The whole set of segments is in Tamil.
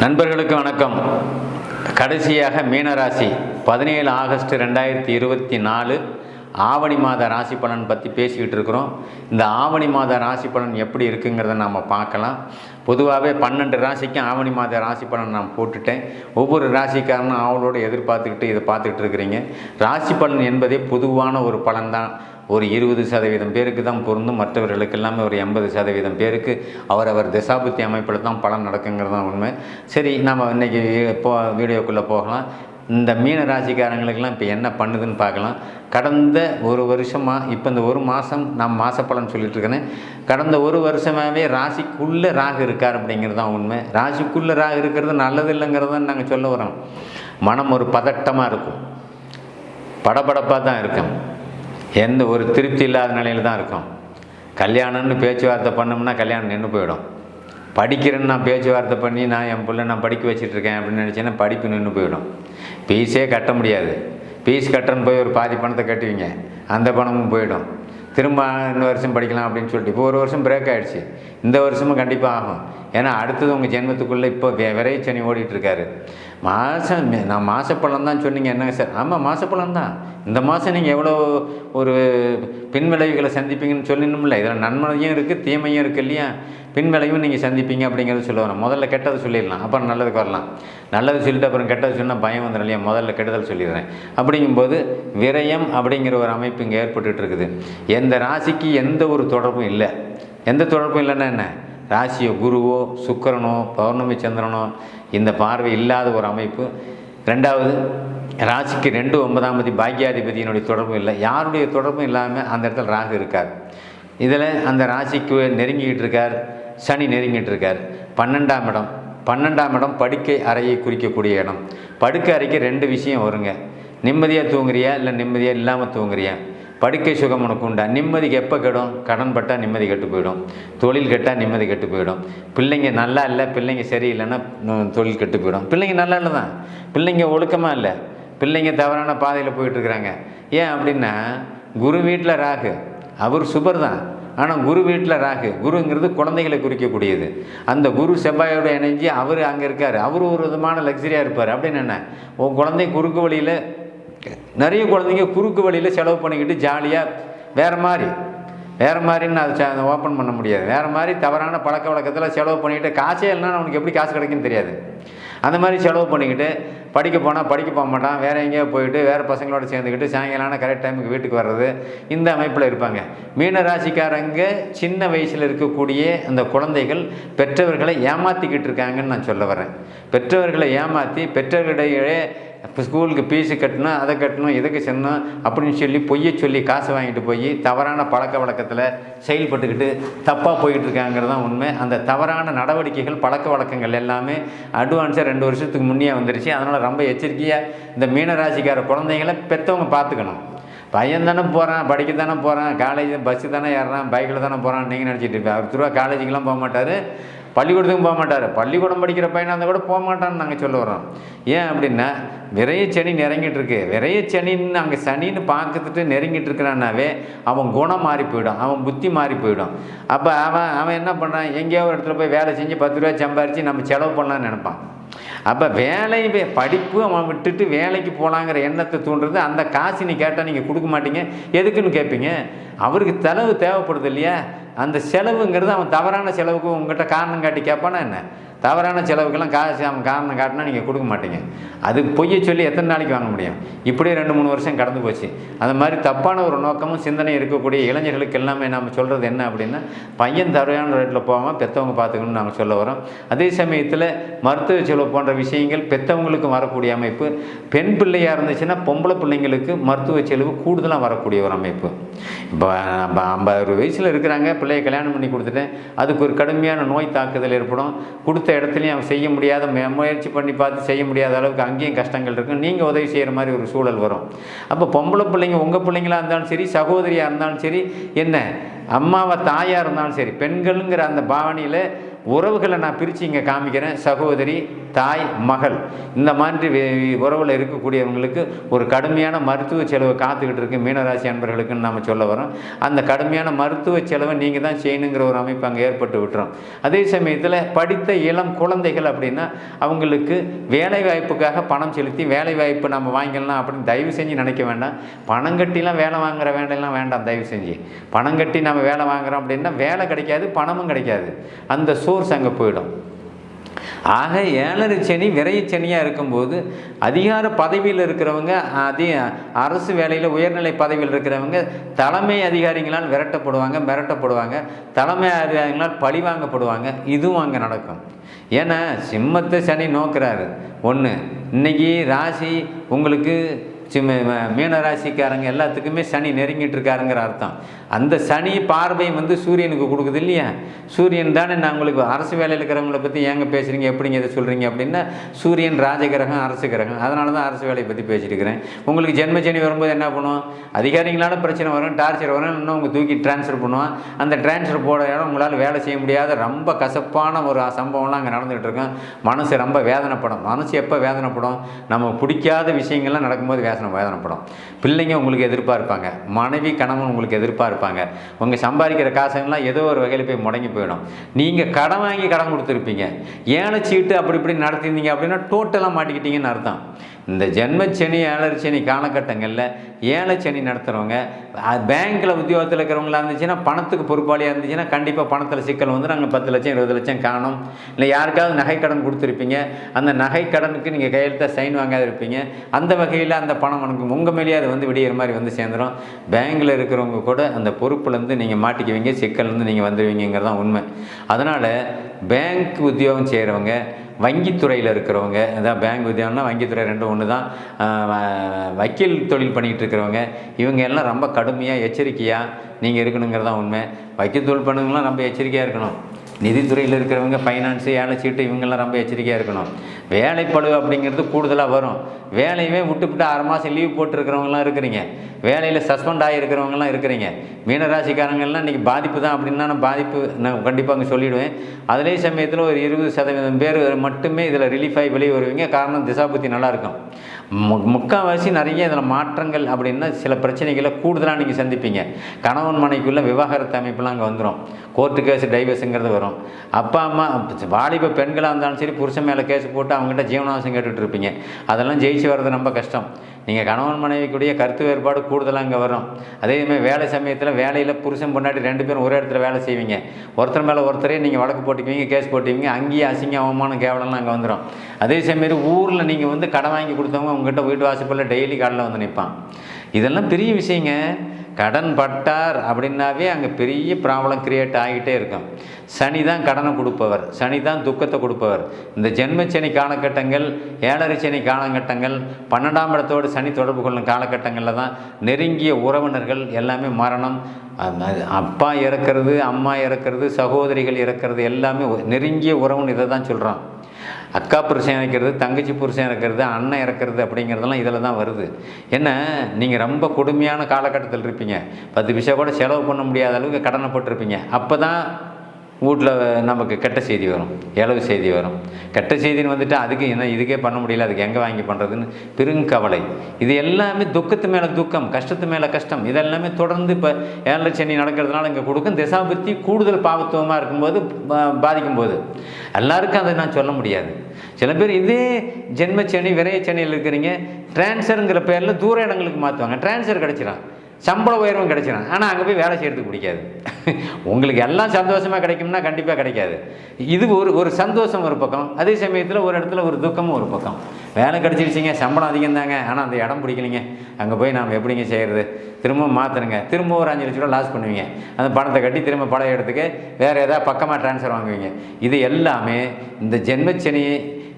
நண்பர்களுக்கு வணக்கம். கடைசியாக மீனராசி 17 ஆகஸ்ட் 2024 ஆவணி மாத ராசி பலன் பற்றி பேசிக்கிட்டு இருக்கிறோம். இந்த ஆவணி மாத ராசி பலன் எப்படி இருக்குங்கிறத நம்ம பார்க்கலாம். பொதுவாகவே 12 ராசிக்கும் ஆவணி மாத ராசி பலன் நான் போட்டுட்டேன். ஒவ்வொரு ராசிக்காரனும் அவளோடு எதிர்பார்த்துக்கிட்டு இதை பார்த்துக்கிட்டு இருக்கிறீங்க. ராசி பலன் என்பதே பொதுவான ஒரு பலன் தான். ஒரு 20% பேருக்கு தான் பொருந்தும். மற்றவர்களுக்கு எல்லாமே ஒரு 80% பேருக்கு அவரவர் திசாபுத்தி அமைப்பில் தான் பலன் நடக்குங்கிறது தான் உண்மை. சரி, நம்ம இன்றைக்கி வீடியோக்குள்ளே போகலாம். இந்த மீன ராசிக்காரங்களுக்கெல்லாம் இப்போ என்ன பண்ணுதுன்னு பார்க்கலாம். கடந்த ஒரு வருஷமாக, இப்போ இந்த ஒரு மாதம் நான் மாதப்பலன் சொல்லிட்டு இருக்கிறேன். கடந்த ஒரு வருஷமாகவே ராசிக்குள்ளே ராகு இருக்கார் அப்படிங்கிறது தான் உண்மை. ராசிக்குள்ளே ராகு இருக்கிறது நல்லது இல்லைங்கிறது தான் நாங்கள் சொல்ல வரோம். மனம் ஒரு பதட்டமாக இருக்கும், படபடப்பாக தான் இருக்கும், எந்த ஒரு திருப்தி இல்லாத நிலையில் தான் இருக்கும். கல்யாணம்னு பேச்சுவார்த்தை பண்ணோம்னா கல்யாணம் நின்று போயிடும். படிக்கிறேன்னு நான் பேச்சுவார்த்தை பண்ணி என் பிள்ளை நான் படிக்க வச்சிட்ருக்கேன் அப்படின்னு நினச்சேன்னா படிப்பு நின்று போயிடும். ஃபீஸே கட்ட முடியாது. ஃபீஸ் கட்டுறன்னு போய் ஒரு பாதி பணத்தை கட்டுவீங்க, அந்த பணமும் போயிடும். திரும்ப இன்னொரு வருஷம் படிக்கலாம் அப்படின்னு சொல்லிட்டு இப்போ ஒரு வருஷம் பிரேக் ஆகிடுச்சு. இந்த வருஷமும் கண்டிப்பாக ஆகும். ஏன்னா அடுத்தது உங்கள் ஜென்மத்துக்குள்ளே இப்போ விரைவு சனி ஓடிட்டுருக்காரு. நான் மாதப்பழம் தான் சொன்னீங்க. என்னங்க சார்? ஆமாம், மாதப்பழம் தான். இந்த மாதம் நீங்கள் எவ்வளோ ஒரு பின்விளைவுகளை சந்திப்பீங்கன்னு சொல்லணும்ல. இதில் நன்மையும் இருக்குது, தீமையும் இருக்குது இல்லையா? பின்விளைவும் நீங்கள் சந்திப்பீங்க அப்படிங்கிறது சொல்ல வரணும். முதல்ல கெட்டதை சொல்லிடலாம், அப்புறம் நல்லதுக்கு வரலாம். நல்லது சொல்லிட்டு அப்புறம் கெட்டது சொன்னால் பயம் வந்துடும் இல்லையா? முதல்ல கெடுதல் சொல்லிடுறேன். அப்படிங்கும்போது விரயம் அப்படிங்கிற ஒரு அமைப்பு இங்கே ஏற்பட்டுட்டு இருக்குது. எந்த ராசிக்கு எந்த ஒரு தொடர்பும் இல்லை. எந்த தொடர்பும் இல்லைன்னா என்ன? ராசியோ குருவோ சுக்கிரனோ பௌர்ணமி சந்திரனோ இந்த பார்வை இல்லாத ஒரு அமைப்பு. ரெண்டாவது, ராசிக்கு 2 9ஆம் பாக்கியாதிபதியினுடைய தொடர்பும் இல்லை. யாருடைய தொடர்பும் இல்லாமல் அந்த இடத்துல ராகு இருக்கார். இதில் அந்த ராசிக்கு நெருங்கிக்கிட்டு இருக்கார், சனி நெருங்கிட்டு இருக்கார். 12ஆம் இடம் படுக்கை அறையை குறிக்கக்கூடிய இடம். படுக்கை அறைக்கு 2 விஷயம் வருங்க. நிம்மதியாக தூங்குறியா இல்லை நிம்மதியாக இல்லாமல் தூங்குறியா? படுக்கை சுகம் உனக்கு உண்டா? நிம்மதிக்கு எப்போ கெடும்? கடன் பட்டால் நிம்மதி கெட்டு போயிடும், தொழில் கெட்டால் நிம்மதி கெட்டு போயிடும். பிள்ளைங்க நல்லா இல்லை, பிள்ளைங்க சரியில்லைன்னா தொழில் கெட்டு போயிடும். பிள்ளைங்க நல்லா இல்லை தான், பிள்ளைங்க ஒழுக்கமாக இல்லை, பிள்ளைங்க தவறான பாதையில் போயிட்டுருக்குறாங்க. ஏன் அப்படின்னா குரு வீட்டில் ராகு, அவர் சுபர் தான், ஆனால் குரு வீட்டில் ராகு. குருங்கிறது குழந்தைகளை குறிக்கக்கூடியது. அந்த குரு செவ்வாயோட இணைஞ்சி அவர் அங்கே இருக்கார். அவர் ஒரு விதமான லக்ஸரியாக இருப்பார். அப்படின்னு என்ன, உன் குழந்தை குறுக்கு வழியில், நிறைய குழந்தைங்க குறுக்கு வழியில் செலவு பண்ணிக்கிட்டு ஜாலியாக வேறு மாதிரின்னு அதை ஓப்பன் பண்ண முடியாது. வேறு மாதிரி தவறான பழக்க வழக்கத்தில் செலவு பண்ணிக்கிட்டு காசே இல்லைன்னா அவனுக்கு எப்படி காசு கிடைக்குன்னு தெரியாது. அந்த மாதிரி செலவு பண்ணிக்கிட்டு படிக்க போனால் படிக்க போக மாட்டான், வேறு எங்கேயோ போயிட்டு வேறு பசங்களோடு சேர்ந்துக்கிட்டு சாயங்காலம் கரெக்ட் டைமுக்கு வீட்டுக்கு வர்றது, இந்த அமைப்பில் இருப்பாங்க. மீன ராசிக்காரங்க சின்ன வயசில் இருக்கக்கூடிய அந்த குழந்தைகள் பெற்றவர்களை ஏமாற்றிக்கிட்டு இருக்காங்கன்னு நான் சொல்ல வரேன். பெற்றவர்களை ஏமாற்றி பெற்றவர்களிடையே இப்போ ஸ்கூலுக்கு ஃபீஸு கட்டணும், அதை கட்டணும், இதுக்கு செல்லணும் அப்படின்னு சொல்லி பொய்யை சொல்லி காசு வாங்கிட்டு போய் தவறான பழக்க வழக்கத்தில் செயல்பட்டுக்கிட்டு தப்பாக போயிட்டு இருக்காங்கிறது தான் உண்மை. அந்த தவறான நடவடிக்கைகள் பழக்க வழக்கங்கள் எல்லாமே அட்வான்ஸாக 2 வருஷத்துக்கு முன்னே வந்துருச்சு. அதனால் ரொம்ப எச்சரிக்கையாக இந்த மீனராசிக்கார குழந்தைங்களை பெற்றவங்க பார்த்துக்கணும். பையன் தானே போகிறான், படிக்க தானே போகிறான், காலேஜ் பஸ்ஸு தானே ஏறுறான், பைக்கில் தானே போகிறான் நீங்கள் நினச்சிட்டு இருப்பேன். அவர் திருவா காலேஜுக்கெலாம் போக மாட்டார், பள்ளிக்கூடத்துக்கும் போக மாட்டார். பள்ளிக்கூடம் படிக்கிற பையனை அந்த கூட போக மாட்டான்னு நாங்கள் சொல்ல வரோம். ஏன் அப்படின்னா விரைய சனி நெருங்கிட்டு இருக்கு. விரைய சனின்னு அங்கே சனின்னு பார்த்துட்டு நெருங்கிட்டு இருக்கிறான்னாவே அவன் குணம் மாறி போயிடும், அவன் புத்தி மாறி போயிடும். அப்போ அவன் என்ன பண்ணுறான், எங்கேயோ ஒரு இடத்துல போய் வேலை செஞ்சு 10 ரூபா சம்பாரித்து நம்ம செலவு பண்ணலான்னு நினைப்பான். அப்போ படிப்பு அவன் விட்டுட்டு வேலைக்கு போகலாங்கிற எண்ணத்தை தூண்டுறது. அந்த காசு நீ கேட்டால் நீங்கள் கொடுக்க மாட்டீங்க, எதுக்குன்னு கேட்பீங்க. அவருக்கு செலவு தேவைப்படுது இல்லையா? அந்த செலவுங்கிறது அவன் தவறான செலவுக்கு உங்கள்கிட்ட காரணம் காட்டி கேட்பானா என்ன? தவறான செலவுக்கெல்லாம் காசு அவன் காரணம் காட்டினா நீங்கள் கொடுக்க மாட்டீங்க. அது பொய்யை சொல்லி எத்தனை நாளைக்கு வாங்க முடியும்? இப்படியே 2-3 வருஷம் கடந்து போச்சு. அந்த மாதிரி தப்பான ஒரு நோக்கமும் சிந்தனை இருக்கக்கூடிய இளைஞர்களுக்கு எல்லாமே நம்ம சொல்கிறது என்ன அப்படின்னா, பையன் தவறான ரேட்டில் போகாமல் பெற்றவங்க பார்த்துக்கணும்னு நாங்கள் சொல்ல வரோம். அதே சமயத்தில் மருத்துவ செலவு போன்ற விஷயங்கள் பெற்றவங்களுக்கும் வரக்கூடிய அமைப்பு. பெண் பிள்ளையாக இருந்துச்சுன்னா பொம்பளை பிள்ளைங்களுக்கு மருத்துவ செலவு கூடுதலாக வரக்கூடிய ஒரு அமைப்பு. இப்போ 50 வயசில் இருக்கிறாங்க, பிள்ளையை கல்யாணம் பண்ணி கொடுத்துட்டேன், அதுக்கு ஒரு கடுமையான நோய் தாக்குதல் ஏற்படும். கொடுத்த இடத்துலையும் அவன் செய்ய முடியாத, முயற்சி பண்ணி பார்த்து செய்ய முடியாத அளவுக்கு அங்கேயும் கஷ்டங்கள் இருக்கும். நீங்கள் உதவி செய்கிற மாதிரி ஒரு சூழல் வரும். அப்போ பொம்பளை பிள்ளைங்க உங்கள் பிள்ளைங்களாக இருந்தாலும் சரி, சகோதரியாக இருந்தாலும் சரி, என்ன அம்மாவை தாயாக இருந்தாலும் சரி, பெண்களுங்கிற அந்த பாவனையில் உறவுகளை நான் பிரித்து இங்கே காமிக்கிறேன். சகோதரி, தாய், மகள், இந்த மாதிரி உறவில் இருக்கக்கூடியவங்களுக்கு ஒரு கடுமையான மருத்துவ செலவு காத்துக்கிட்டு இருக்கு மீனராசி அன்பர்களுக்குன்னு நம்ம சொல்ல வரோம். அந்த கடுமையான மருத்துவ செலவை நீங்கள் தான் செய்யணுங்கிற ஒரு அமைப்பு அங்கே ஏற்பட்டு விட்டுரும். அதே சமயத்தில் படித்த இளம் குழந்தைகள் அப்படின்னா அவங்களுக்கு வேலை வாய்ப்புக்காக பணம் செலுத்தி வேலை வாய்ப்பு நம்ம வாங்கிடலாம் அப்படின்னு தயவு செஞ்சு நினைக்க வேண்டாம். பணம் கட்டிலாம் வேலை வாங்குற வேலையெல்லாம் வேண்டாம். தயவு செஞ்சு பணம் கட்டி நம்ம வேலை வாங்குகிறோம் அப்படின்னா வேலை கிடைக்காது, பணமும் கிடைக்காது, அந்த சோர்ஸ் அங்கே போயிடும். ஆக 7 சனி விரைச்சனியாக இருக்கும்போது அதிகார பதவியில் இருக்கிறவங்க, அரசு வேலையில் உயர்நிலை பதவியில் இருக்கிறவங்க தலைமை அதிகாரிகளால் மிரட்டப்படுவாங்க, தலைமை அதிகாரிகளால் பழிவாங்கப்படுவாங்க. இதுவும் அங்கே நடக்கும். ஏன்னா சிம்மத்தை சனி நோக்கிறாரு. ஒன்று, இன்னைக்கு ராசி உங்களுக்கு மீன ராசிக்காரங்க எல்லாத்துக்குமே சனி நெருங்கிட்டு இருக்காருங்கிற அர்த்தம். அந்த சனி பார்வை சூரியனுக்கு கொடுக்குது இல்லையா? சூரியன் தானே. நான் உங்களுக்கு அரசு வேலையில் இருக்கிறவங்களை பற்றி ஏங்க பேசுகிறீங்க, எப்படிங்க இதை சொல்கிறீங்க அப்படின்னா, சூரியன் ராஜகிரகம், அரசு கிரகம். அதனால தான் அரசு வேலையை பற்றி பேசிட்டு இருக்கிறேன். உங்களுக்கு ஜென்ம சனி வரும்போது என்ன பண்ணுவோம்? அதிகாரிகளால் பிரச்சனை வரும், டார்ச்சர் வரும், இன்னும் உங்கள் தூக்கி டிரான்ஸ்ஃபர் பண்ணுவான். அந்த டிரான்ஸ்ஃபர் போட இடம் உங்களால் வேலை செய்ய முடியாத ரொம்ப கசப்பான ஒரு சம்பவம்லாம் அங்கே நடந்துகிட்டு இருக்கோம். மனசு ரொம்ப வேதனைப்படும். மனசு எப்போ வேதனைப்படும்? நம்ம பிடிக்காத விஷயங்கள்லாம் நடக்கும்போது வேதனைப்படும். பிள்ளைங்க உங்களுக்கு எதிர்பார்ப்பாங்க, மனைவி கணவன் உங்களுக்கு எதிர்பார்ப்பாங்க. உங்கள் சம்பாதிக்கிற காசுங்கள்லாம் ஏதோ ஒரு வகையில் போய் முடங்கி போயிடும். நீங்கள் கடன் வாங்கி கடன் கொடுத்துருப்பீங்க, ஏழை சீட்டு அப்படி இப்படி நடத்திருந்தீங்க அப்படின்னா டோட்டலாக மாட்டிக்கிட்டீங்கன்னு அர்த்தம். இந்த ஜென்மச்சனி 7 சனி காலகட்டங்களில் 7 சனி நடத்துகிறவங்க பேங்க்கில் உத்தியோகத்தில் இருக்கிறவங்களா இருந்துச்சுன்னா, பணத்துக்கு பொறுப்பாளியாக இருந்துச்சுன்னா கண்டிப்பாக பணத்தில் சிக்கல் வந்து நாங்கள் 10 லட்சம் 20 லட்சம் காணும். இல்லை யாருக்காவது நகை கடன் கொடுத்துருப்பீங்க, அந்த நகை கடனுக்கு நீங்கள் கையெழுத்த சைன் வாங்காத இருப்பீங்க. அந்த வகையில் அந்த பணம் உங்கள் மேலேயே அது விடிகிற மாதிரி சேர்ந்துடும். பேங்கில் இருக்கிறவங்க கூட அந்த பொறுப்புலேருந்து நீங்கள் மாட்டிக்குவீங்க, சிக்கல்லேருந்து நீங்கள் வந்துடுவீங்கிறது தான் உண்மை. அதனால் பேங்க் உத்தியோகம் செய்கிறவங்க, வங்கித்துறையில் இருக்கிறவங்க, அதான் பேங்க் உத்தியோகம்னா வங்கித்துறை ரெண்டும் ஒன்று தான். வக்கீல் தொழில் பண்ணிக்கிட்டு இருக்கிறவங்க இவங்க எல்லாம் ரொம்ப கடுமையாக எச்சரிக்கையாக நீங்கள் இருக்கணுங்கிறது தான் உண்மை. வக்கீல் தொழில் பண்ணுறவங்களாம் ரொம்ப எச்சரிக்கையாக இருக்கணும். நிதித்துறையில் இருக்கிறவங்க, ஃபைனான்ஸு, ஏழை சீட்டு, இவங்கெல்லாம் ரொம்ப எச்சரிக்கையாக இருக்கணும். வேலைப்பளு அப்படிங்கிறது கூடுதலாக வரும். வேலையுமே விட்டுவிட்டு 6 மாதம் லீவ் போட்டுருக்கிறவங்களாம் இருக்கிறீங்க, வேலையில் சஸ்பெண்ட் ஆகியிருக்கிறவங்களாம் இருக்கிறீங்க. மீனராசிக்காரங்கள்லாம் இன்றைக்கி பாதிப்பு தான் அப்படின்னா நான் பாதிப்பு நான் கண்டிப்பாக அங்கே சொல்லிவிடுவேன். அதிலே சமயத்தில் ஒரு 20% பேர் மட்டுமே இதில் ரிலீஃப் ஆகி வெளியே வருவீங்க. காரணம் திசாபுத்தி நல்லாயிருக்கும். முக்கால்வாசி நிறைய இதில் மாற்றங்கள் அப்படின்னா சில பிரச்சனைகளை கூடுதலாக நீங்கள் சந்திப்பீங்க. கணவன் மனைக்குள்ளே விவாகரத்து அமைப்புலாம் அங்கே வந்துடும். கோர்ட்டு கேஸு, டைவர்ஸுங்கிறது வரும். அப்பா அம்மா வாலிப பெண்களாக இருந்தாலும் சரி, புருஷன் மேலே கேஸ் போட்டு அவங்ககிட்ட ஜீவனாம்சம் கேட்டுட்டு இருப்பீங்க. அதெல்லாம் ஜெயிச்சு வர்றது ரொம்ப கஷ்டம். நீங்கள் கணவன் மனைவிக்குரிய கருத்து வேறுபாடு கூடுதலாக அங்கே வரும். அதேமாதிரி வேலை சமயத்தில் வேலையில் புருஷன் பொண்டாட்டி 2 பேரும் ஒரே இடத்துல வேலை செய்வீங்க. ஒருத்தர் மேலே ஒருத்தரே நீங்கள் வழக்கு போட்டுக்குவீங்க, கேஸ் போட்டுவீங்க. அங்கேயே அசிங்க, அவமானம், கேவலம்லாம் அங்கே வந்துடும். அதே சமயம் ஊரில் நீங்கள் கடன் வாங்கி கொடுத்தவங்க உங்கள்கிட்ட வீட்டு வாசப்படில் டெய்லி காலையில் வந்து நிற்பான். இதெல்லாம் பெரிய விஷயங்க. கடன் பட்டார் அப்படின்னாவே அங்கே பெரிய ப்ராப்ளம் கிரியேட் ஆகிட்டே இருக்கும். சனி தான் கடனை கொடுப்பவர், சனி தான் துக்கத்தை கொடுப்பவர். இந்த ஜென்மச்சனி காலகட்டங்கள், 7 சனி காலகட்டங்கள், 12ஆம் இடத்தோடு சனி தொடர்பு கொள்ளும் காலகட்டங்களில் தான் நெருங்கிய உறவினர்கள் எல்லாமே மரணம், அப்பா இறக்கிறது, அம்மா இறக்கிறது, சகோதரிகள் இறக்கிறது, எல்லாமே நெருங்கிய உறவுன்னு இதை தான் சொல்கிறான். அக்கா புருஷன் இறக்கிறது, தங்கச்சி புருஷன் இறக்கிறது, அண்ணன் இறக்கிறது அப்படிங்கிறதெல்லாம் இதில் தான் வருது. ஏன்னா நீங்கள் ரொம்ப கொடுமையான காலகட்டத்தில் இருப்பீங்க. 10 பைசா கூட செலவு பண்ண முடியாத அளவுக்கு கடனை போட்டிருப்பீங்க. அப்போ தான் வீட்டில் நமக்கு கெட்ட செய்தி வரும், இளவு செய்தி வரும். கெட்ட செய்தின்னு வந்துட்டு அதுக்கு என்ன இதுக்கே பண்ண முடியல, அதுக்கு எங்கே வாங்கி பண்ணுறதுன்னு பெருங்கவலை. இது எல்லாமே துக்கத்து மேலே துக்கம், கஷ்டத்து மேலே கஷ்டம். இதெல்லாமே தொடர்ந்து இப்போ 7 சனி நடக்கிறதுனால இங்கே கொடுக்கும். திசாபுத்தி கூடுதல் பாவத்துவமாக இருக்கும்போது, பாதிக்கும்போது எல்லாருக்கும் அதை நான் சொல்ல முடியாது. சில பேர் இதே ஜென்மச்சனி விரைச்சனியில் இருக்கிறீங்க, டிரான்ஸ்ஃபருங்கிற பேரில் தூர இடங்களுக்கு மாற்றுவாங்க. டிரான்ஸ்ஃபர் கிடச்சிடும், சம்பள உயர்வும் கிடைச்சிடும். ஆனால் அங்கே போய் வேலை செய்கிறதுக்கு பிடிக்காது. உங்களுக்கு எல்லாம் சந்தோஷமாக கிடைக்கும்னா கண்டிப்பாக கிடைக்காது. இது ஒரு சந்தோஷம் ஒரு பக்கம், அதே சமயத்தில் ஒரு இடத்துல ஒரு துக்கமும் ஒரு பக்கம். வேலை கிடச்சிருச்சிங்க, சம்பளம் அதிகம் தாங்க, ஆனால் அந்த இடம் பிடிக்கலிங்க, அங்கே போய் நாம் எப்படிங்க செய்கிறது, திரும்ப மாற்றுறங்க, திரும்ப ஒரு 5 லட்ச ரூபா லாஸ் பண்ணுவீங்க. அந்த பணத்தை கட்டி திரும்ப பழைய இடத்துக்கு வேறு ஏதாவது பக்கமாக ட்ரான்ஸ்ஃபர் வாங்குவீங்க. இது எல்லாமே இந்த ஜென்மச்சனி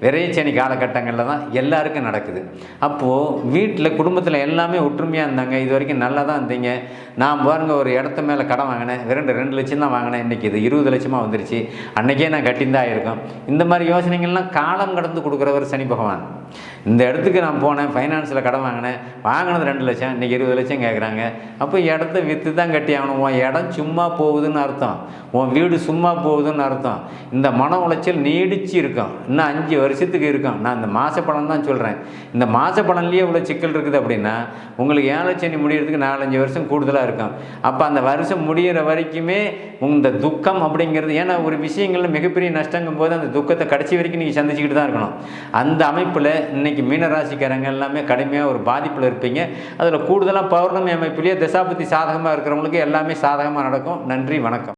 விரையச்சனி காலகட்டங்களில் தான் எல்லாருக்கும் நடக்குது. அப்போது வீட்டில் குடும்பத்தில் எல்லாமே ஒற்றுமையாக இருந்தாங்க. இது வரைக்கும் நல்லா தான் இருந்தீங்க. நான் பாருங்க ஒரு இடத்து மேலே கடன் வாங்கினேன், 2 லட்சம் தான் வாங்கினேன், இன்றைக்கி இது 20 லட்சமாக வந்துருச்சு, அன்றைக்கே நான் கட்டிந்தான் இருக்கும். இந்த மாதிரி யோசனைகள்லாம் காலம் கடந்து கொடுக்குறவர் சனி பகவான். இந்த இடத்துக்கு நான் போனேன், ஃபைனான்ஸில் கடன் வாங்கினது 2 லட்சம், இன்றைக்கி 20 லட்சம் கேட்குறாங்க. அப்போ இடத்த விற்று தான் கட்டி ஆகணும். உன் இடம் சும்மா போகுதுன்னு அர்த்தம், உன் வீடு சும்மா போகுதுன்னு அர்த்தம். இந்த மன உளைச்சல் நீடிச்சு இருக்கும், இன்னும் 5 வருஷத்துக்கு இருக்கும். நான் இந்த மாத பலன் தான் சொல்கிறேன். இந்த மாத பலன்லேயே இவ்வளோ சிக்கல் இருக்குது அப்படின்னா உங்களுக்கு 7 சனி முடிகிறதுக்கு 4-5 வருஷம் கூடுதலாக இருக்கும். அப்போ அந்த வருஷம் முடிகிற வரைக்குமே இந்த துக்கம் அப்படிங்கிறது, ஏன்னா ஒரு விஷயங்களில் மிகப்பெரிய நஷ்டங்கும் போது அந்த துக்கத்தை கடைசி வரைக்கும் நீங்கள் சந்திச்சுக்கிட்டு தான் இருக்கணும். அந்த அமைப்பில் இன்றைக்கி மீனராசிக்காரங்க எல்லாமே கடுமையாக ஒரு பாதிப்பில் இருப்பீங்க. அதில் கூடுதலாக பௌர்ணமி அமைப்பிலேயே தசாபதி சாதகமாக இருக்கிறவங்களுக்கு எல்லாமே சாதகமாக நடக்கும். நன்றி, வணக்கம்.